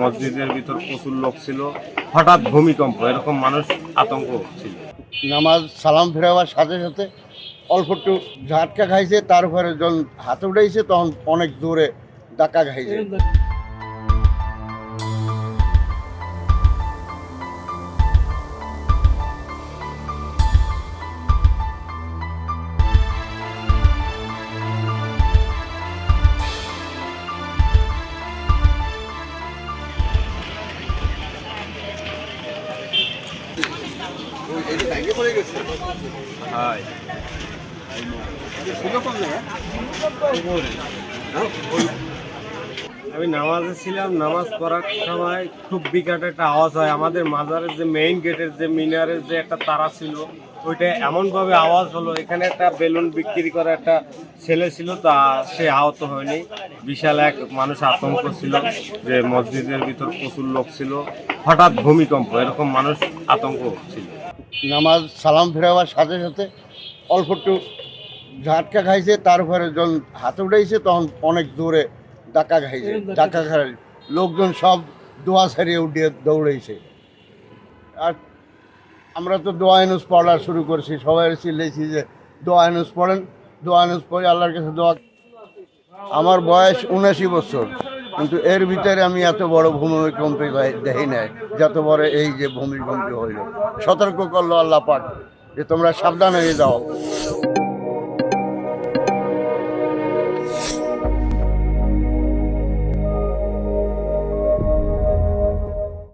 মসজিদের ভিতর প্রচুর লোক ছিল, হঠাৎ ভূমিকম্প, এরকম মানুষ আতঙ্ক ছিল। নামাজ সালাম ফেরাবার সাথে সাথে অল্প একটু ঝাটকা খাইছে, তারপরে যখন হাতে উঠাইছে তখন অনেক জোরে ধাক্কা খাইছে। আমি নামাজে ছিলাম, নামাজ পড়ার সময় খুব বিকট একটা আওয়াজ হয়। আমাদের মাজারের যে মেইন গেটের যে মিনারের যে একটা তারা ছিল, ওইটা এমনভাবে আওয়াজ হলো, এখানে একটা বেলুন বিক্রি করা একটা ছেলে ছিল, তা সে আহত হয়নি। বিশাল এক মানুষ আতঙ্ক ছিল যে মসজিদের ভিতর প্রচুর লোক ছিল, হঠাৎ ভূমিকম্প, এরকম মানুষ আতঙ্ক ছিল। নামাজ সালাম ফেরাবার সাথে সাথে অল্প একটু ঝাটকা খাইছে, তারপরে যখন হাতে উঠাইছে তখন অনেক জোরে ধাক্কা খাইছে। ধাক্কা খাই লোকজন সব দোয়া ছাড়িয়ে উঠিয়ে দৌড়েছে। আর আমরা তো দোয়া ইনুস পড়া শুরু করছি, সবাই চিল্লেছি যে দোয়া ইনুস পড়েন, দোয়া ইনুস পড়ে আল্লাহর কাছে দোয়া। আমার বয়স 79 বছর, কিন্তু এর ভিতরে আমি এত বড় ভূমিকম্প দেখি নাই, যত বড় এই যে ভূমিকম্প হইল। সতর্ক করলো আল্লাহ পাক যে তোমরা সাবধান হয়ে যাও।